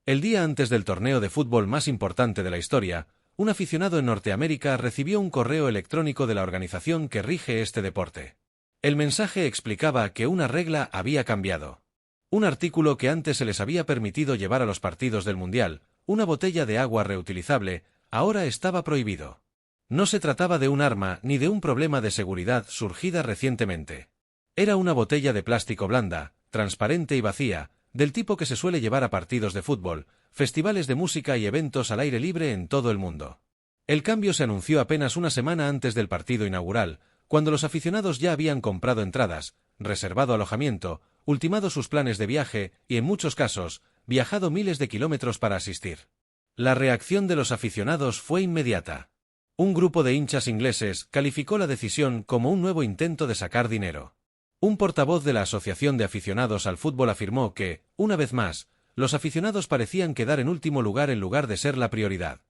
El día antes del torneo de fútbol más importante de la historia, un aficionado en Norteamérica recibió un correo electrónico de la organización que rige este deporte. El mensaje explicaba que una regla había cambiado. Un artículo que antes se les había permitido llevar a los partidos del Mundial, una botella de agua reutilizable, ahora estaba prohibido. No se trataba de un arma ni de un problema de seguridad surgida recientemente. Era una botella de plástico blanda, transparente y vacía, del tipo que se suele llevar a partidos de fútbol, festivales de música y eventos al aire libre en todo el mundo. El cambio se anunció apenas una semana antes del partido inaugural, cuando los aficionados ya habían comprado entradas, reservado alojamiento, ultimado sus planes de viaje y, en muchos casos, viajado miles de kilómetros para asistir. La reacción de los aficionados fue inmediata. Un grupo de hinchas ingleses calificó la decisión como un nuevo intento de sacar dinero. Un portavoz de la Asociación de Aficionados al Fútbol afirmó que, una vez más, los aficionados parecían quedar en último lugar en lugar de ser la prioridad.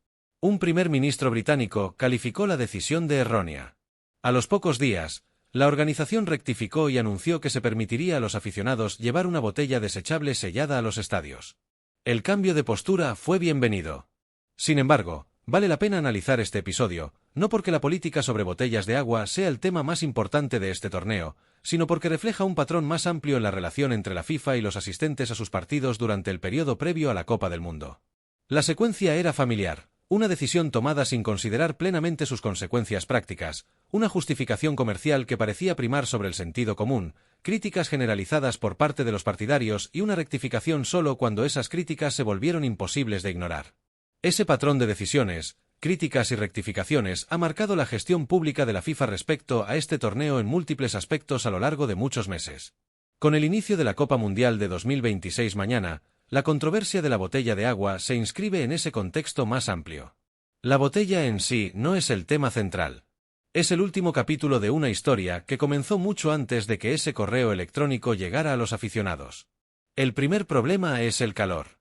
Un primer ministro británico calificó la decisión de errónea. A los pocos días, la organización rectificó y anunció que se permitiría a los aficionados llevar una botella desechable sellada a los estadios. El cambio de postura fue bienvenido. Sin embargo, vale la pena analizar este episodio, no porque la política sobre botellas de agua sea el tema más importante de este torneo, sino porque refleja un patrón más amplio en la relación entre la FIFA y los asistentes a sus partidos durante el periodo previo a la Copa del Mundo. La secuencia era familiar, una decisión tomada sin considerar plenamente sus consecuencias prácticas, una justificación comercial que parecía primar sobre el sentido común, críticas generalizadas por parte de los partidarios y una rectificación solo cuando esas críticas se volvieron imposibles de ignorar. Ese patrón de decisiones, críticas y rectificaciones ha marcado la gestión pública de la FIFA respecto a este torneo en múltiples aspectos a lo largo de muchos meses. Con el inicio de la Copa Mundial de 2026 mañana, la controversia de la botella de agua se inscribe en ese contexto más amplio. La botella en sí no es el tema central. Es el último capítulo de una historia que comenzó mucho antes de que ese correo electrónico llegara a los aficionados. El primer problema es el calor.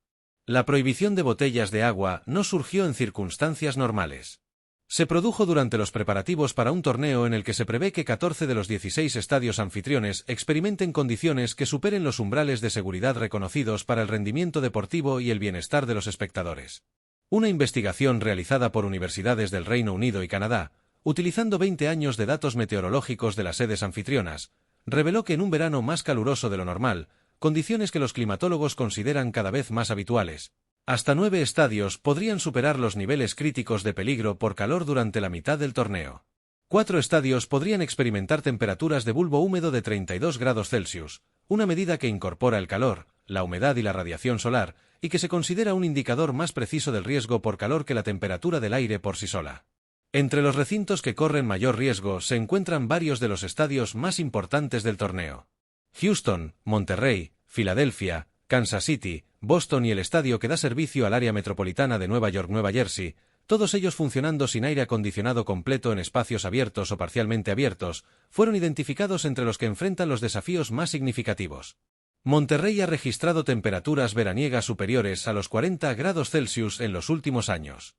La prohibición de botellas de agua no surgió en circunstancias normales. Se produjo durante los preparativos para un torneo en el que se prevé que 14 de los 16 estadios anfitriones experimenten condiciones que superen los umbrales de seguridad reconocidos para el rendimiento deportivo y el bienestar de los espectadores. Una investigación realizada por universidades del Reino Unido y Canadá, utilizando 20 años de datos meteorológicos de las sedes anfitrionas, reveló que en un verano más caluroso de lo normal, condiciones que los climatólogos consideran cada vez más habituales, hasta 9 estadios podrían superar los niveles críticos de peligro por calor durante la mitad del torneo. 4 estadios podrían experimentar temperaturas de bulbo húmedo de 32 grados Celsius, una medida que incorpora el calor, la humedad y la radiación solar, y que se considera un indicador más preciso del riesgo por calor que la temperatura del aire por sí sola. Entre los recintos que corren mayor riesgo se encuentran varios de los estadios más importantes del torneo. Houston, Monterrey, Filadelfia, Kansas City, Boston y el estadio que da servicio al área metropolitana de Nueva York-Nueva Jersey, todos ellos funcionando sin aire acondicionado completo en espacios abiertos o parcialmente abiertos, fueron identificados entre los que enfrentan los desafíos más significativos. Monterrey ha registrado temperaturas veraniegas superiores a los 40 grados Celsius en los últimos años.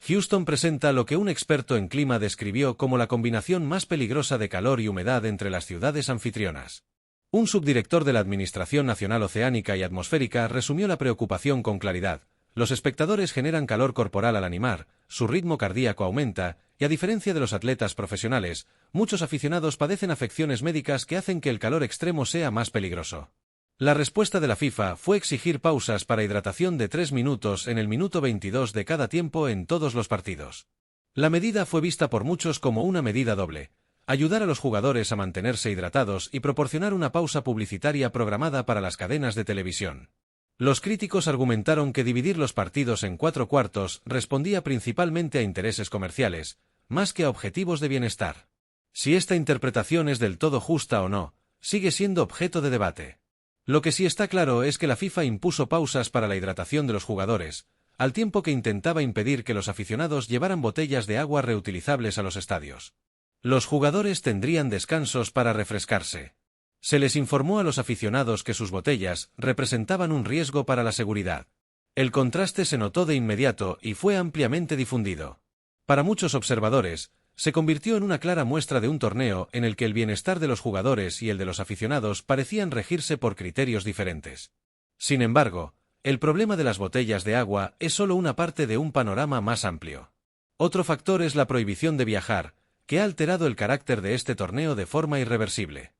Houston presenta lo que un experto en clima describió como la combinación más peligrosa de calor y humedad entre las ciudades anfitrionas. Un subdirector de la Administración Nacional Oceánica y Atmosférica resumió la preocupación con claridad. Los espectadores generan calor corporal al animar, su ritmo cardíaco aumenta, y a diferencia de los atletas profesionales, muchos aficionados padecen afecciones médicas que hacen que el calor extremo sea más peligroso. La respuesta de la FIFA fue exigir pausas para hidratación de 3 minutos en el minuto 22 de cada tiempo en todos los partidos. La medida fue vista por muchos como una medida doble: ayudar a los jugadores a mantenerse hidratados y proporcionar una pausa publicitaria programada para las cadenas de televisión. Los críticos argumentaron que dividir los partidos en 4 cuartos respondía principalmente a intereses comerciales, más que a objetivos de bienestar. Si esta interpretación es del todo justa o no, sigue siendo objeto de debate. Lo que sí está claro es que la FIFA impuso pausas para la hidratación de los jugadores, al tiempo que intentaba impedir que los aficionados llevaran botellas de agua reutilizables a los estadios. Los jugadores tendrían descansos para refrescarse. Se les informó a los aficionados que sus botellas representaban un riesgo para la seguridad. El contraste se notó de inmediato y fue ampliamente difundido. Para muchos observadores, se convirtió en una clara muestra de un torneo en el que el bienestar de los jugadores y el de los aficionados parecían regirse por criterios diferentes. Sin embargo, El problema de las botellas de agua es solo una parte de un panorama más amplio. Otro factor es la prohibición de viajar, que ha alterado el carácter de este torneo de forma irreversible.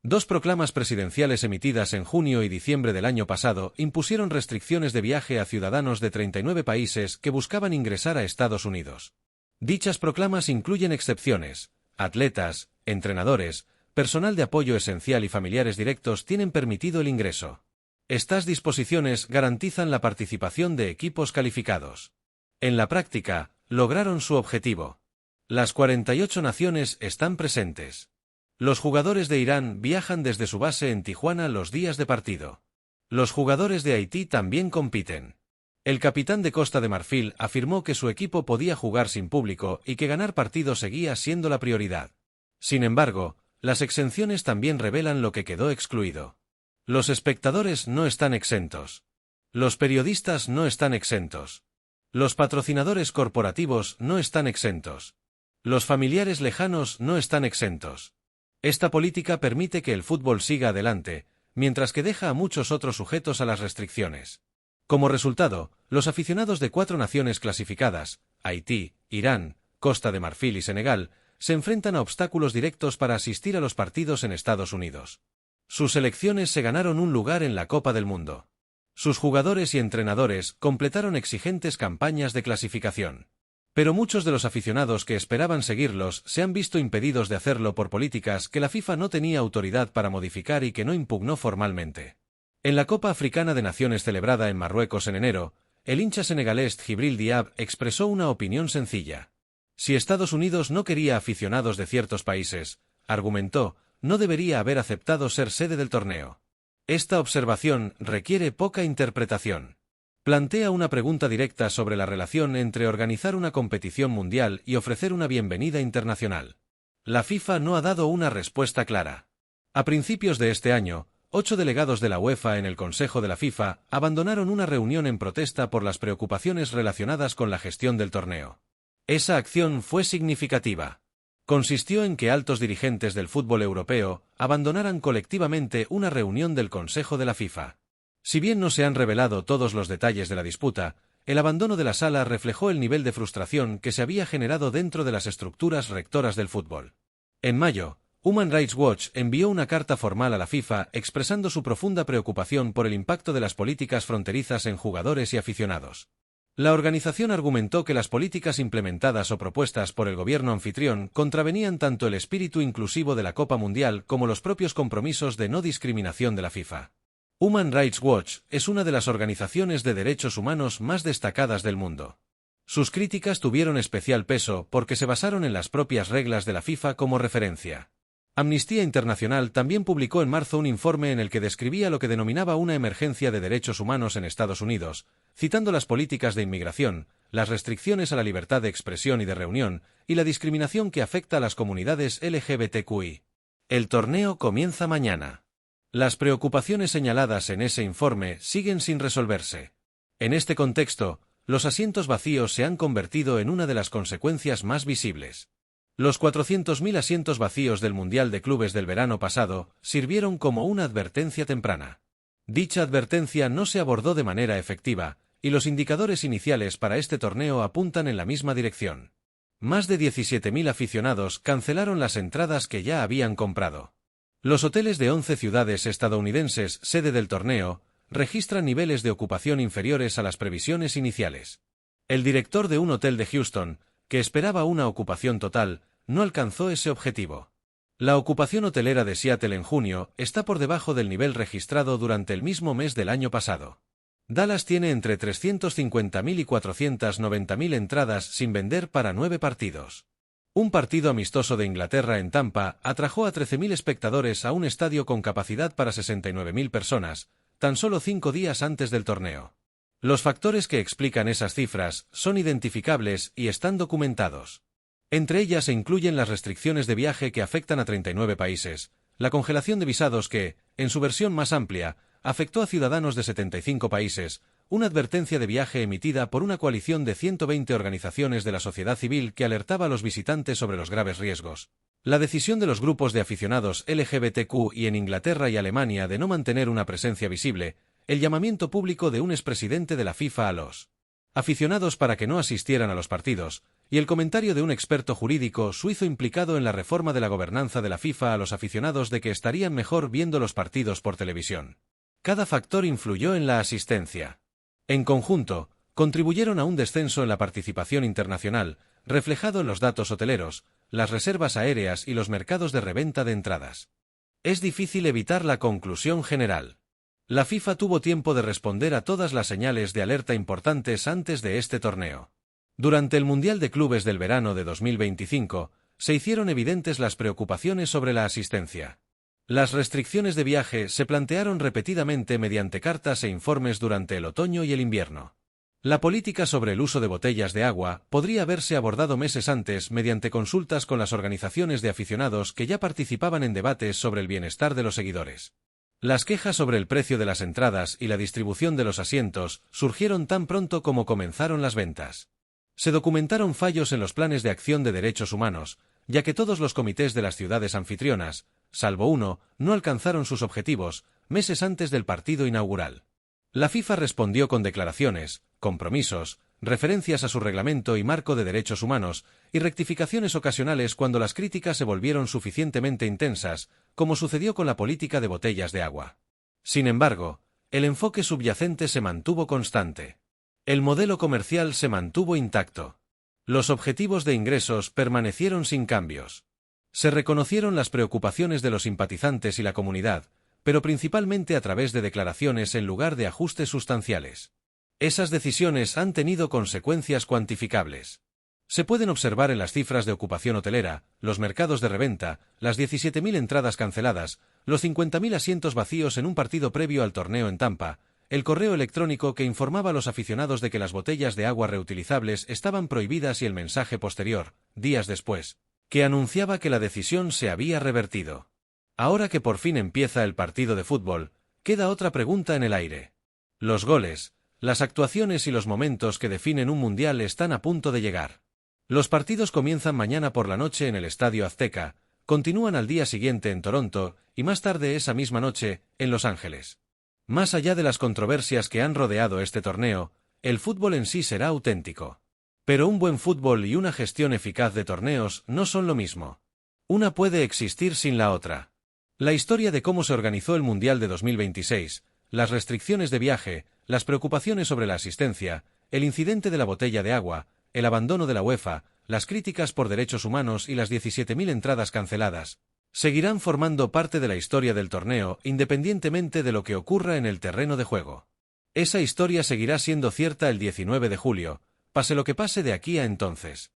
Dos proclamas presidenciales emitidas en junio y diciembre del año pasado impusieron restricciones de viaje a ciudadanos de 39 países que buscaban ingresar a Estados Unidos. Dichas proclamas incluyen excepciones: atletas, entrenadores, personal de apoyo esencial y familiares directos tienen permitido el ingreso. Estas disposiciones garantizan la participación de equipos calificados. En la práctica, lograron su objetivo. Las 48 naciones están presentes. Los jugadores de Irán viajan desde su base en Tijuana los días de partido. Los jugadores de Haití también compiten. El capitán de Costa de Marfil afirmó que su equipo podía jugar sin público y que ganar partidos seguía siendo la prioridad. Sin embargo, las exenciones también revelan lo que quedó excluido. Los espectadores no están exentos. Los periodistas no están exentos. Los patrocinadores corporativos no están exentos. Los familiares lejanos no están exentos. Esta política permite que el fútbol siga adelante, mientras que deja a muchos otros sujetos a las restricciones. Como resultado, los aficionados de 4 naciones clasificadas, Haití, Irán, Costa de Marfil y Senegal, se enfrentan a obstáculos directos para asistir a los partidos en Estados Unidos. Sus selecciones se ganaron un lugar en la Copa del Mundo. Sus jugadores y entrenadores completaron exigentes campañas de clasificación. Pero muchos de los aficionados que esperaban seguirlos se han visto impedidos de hacerlo por políticas que la FIFA no tenía autoridad para modificar y que no impugnó formalmente. En la Copa Africana de Naciones celebrada en Marruecos en enero, el hincha senegalés Djibril Diab expresó una opinión sencilla. Si Estados Unidos no quería aficionados de ciertos países, argumentó, no debería haber aceptado ser sede del torneo. Esta observación requiere poca interpretación. Plantea una pregunta directa sobre la relación entre organizar una competición mundial y ofrecer una bienvenida internacional. La FIFA no ha dado una respuesta clara. A principios de este año, 8 delegados de la UEFA en el Consejo de la FIFA abandonaron una reunión en protesta por las preocupaciones relacionadas con la gestión del torneo. Esa acción fue significativa. Consistió en que altos dirigentes del fútbol europeo abandonaran colectivamente una reunión del Consejo de la FIFA. Si bien no se han revelado todos los detalles de la disputa, el abandono de la sala reflejó el nivel de frustración que se había generado dentro de las estructuras rectoras del fútbol. En mayo, Human Rights Watch envió una carta formal a la FIFA expresando su profunda preocupación por el impacto de las políticas fronterizas en jugadores y aficionados. La organización argumentó que las políticas implementadas o propuestas por el gobierno anfitrión contravenían tanto el espíritu inclusivo de la Copa Mundial como los propios compromisos de no discriminación de la FIFA. Human Rights Watch es una de las organizaciones de derechos humanos más destacadas del mundo. Sus críticas tuvieron especial peso porque se basaron en las propias reglas de la FIFA como referencia. Amnistía Internacional también publicó en marzo un informe en el que describía lo que denominaba una emergencia de derechos humanos en Estados Unidos, citando las políticas de inmigración, las restricciones a la libertad de expresión y de reunión, y la discriminación que afecta a las comunidades LGBTQI. El torneo comienza mañana. Las preocupaciones señaladas en ese informe siguen sin resolverse. En este contexto, los asientos vacíos se han convertido en una de las consecuencias más visibles. Los 400.000 asientos vacíos del Mundial de Clubes del verano pasado sirvieron como una advertencia temprana. Dicha advertencia no se abordó de manera efectiva, y los indicadores iniciales para este torneo apuntan en la misma dirección. Más de 17.000 aficionados cancelaron las entradas que ya habían comprado. Los hoteles de 11 ciudades estadounidenses, sede del torneo, registran niveles de ocupación inferiores a las previsiones iniciales. El director de un hotel de Houston, que esperaba una ocupación total, no alcanzó ese objetivo. La ocupación hotelera de Seattle en junio está por debajo del nivel registrado durante el mismo mes del año pasado. Dallas tiene entre 350.000 y 490.000 entradas sin vender para 9 partidos. Un partido amistoso de Inglaterra en Tampa atrajo a 13.000 espectadores a un estadio con capacidad para 69.000 personas, tan solo 5 días antes del torneo. Los factores que explican esas cifras son identificables y están documentados. Entre ellas se incluyen las restricciones de viaje que afectan a 39 países, la congelación de visados que, en su versión más amplia, afectó a ciudadanos de 75 países, una advertencia de viaje emitida por una coalición de 120 organizaciones de la sociedad civil que alertaba a los visitantes sobre los graves riesgos, la decisión de los grupos de aficionados LGBTQ y en Inglaterra y Alemania de no mantener una presencia visible, el llamamiento público de un expresidente de la FIFA a los aficionados para que no asistieran a los partidos, y el comentario de un experto jurídico suizo implicado en la reforma de la gobernanza de la FIFA a los aficionados de que estarían mejor viendo los partidos por televisión. Cada factor influyó en la asistencia. En conjunto, contribuyeron a un descenso en la participación internacional, reflejado en los datos hoteleros, las reservas aéreas y los mercados de reventa de entradas. Es difícil evitar la conclusión general. La FIFA tuvo tiempo de responder a todas las señales de alerta importantes antes de este torneo. Durante el Mundial de Clubes del verano de 2025, se hicieron evidentes las preocupaciones sobre la asistencia. Las restricciones de viaje se plantearon repetidamente mediante cartas e informes durante el otoño y el invierno. La política sobre el uso de botellas de agua podría haberse abordado meses antes mediante consultas con las organizaciones de aficionados que ya participaban en debates sobre el bienestar de los seguidores. Las quejas sobre el precio de las entradas y la distribución de los asientos surgieron tan pronto como comenzaron las ventas. Se documentaron fallos en los planes de acción de derechos humanos, ya que todos los comités de las ciudades anfitrionas, salvo uno, no alcanzaron sus objetivos, meses antes del partido inaugural. La FIFA respondió con declaraciones, compromisos, referencias a su reglamento y marco de derechos humanos, y rectificaciones ocasionales cuando las críticas se volvieron suficientemente intensas, como sucedió con la política de botellas de agua. Sin embargo, el enfoque subyacente se mantuvo constante. El modelo comercial se mantuvo intacto. Los objetivos de ingresos permanecieron sin cambios. Se reconocieron las preocupaciones de los simpatizantes y la comunidad, pero principalmente a través de declaraciones en lugar de ajustes sustanciales. Esas decisiones han tenido consecuencias cuantificables. Se pueden observar en las cifras de ocupación hotelera, los mercados de reventa, las 17.000 entradas canceladas, los 50.000 asientos vacíos en un partido previo al torneo en Tampa, el correo electrónico que informaba a los aficionados de que las botellas de agua reutilizables estaban prohibidas y el mensaje posterior, días después, que anunciaba que la decisión se había revertido. Ahora que por fin empieza el partido de fútbol, queda otra pregunta en el aire. Los goles, las actuaciones y los momentos que definen un mundial están a punto de llegar. Los partidos comienzan mañana por la noche en el Estadio Azteca, continúan al día siguiente en Toronto y más tarde esa misma noche, en Los Ángeles. Más allá de las controversias que han rodeado este torneo, el fútbol en sí será auténtico. Pero un buen fútbol y una gestión eficaz de torneos no son lo mismo. Una puede existir sin la otra. La historia de cómo se organizó el Mundial de 2026, las restricciones de viaje, las preocupaciones sobre la asistencia, el incidente de la botella de agua, el abandono de la UEFA, las críticas por derechos humanos y las 17.000 entradas canceladas, seguirán formando parte de la historia del torneo independientemente de lo que ocurra en el terreno de juego. Esa historia seguirá siendo cierta el 19 de julio, pase lo que pase de aquí a entonces.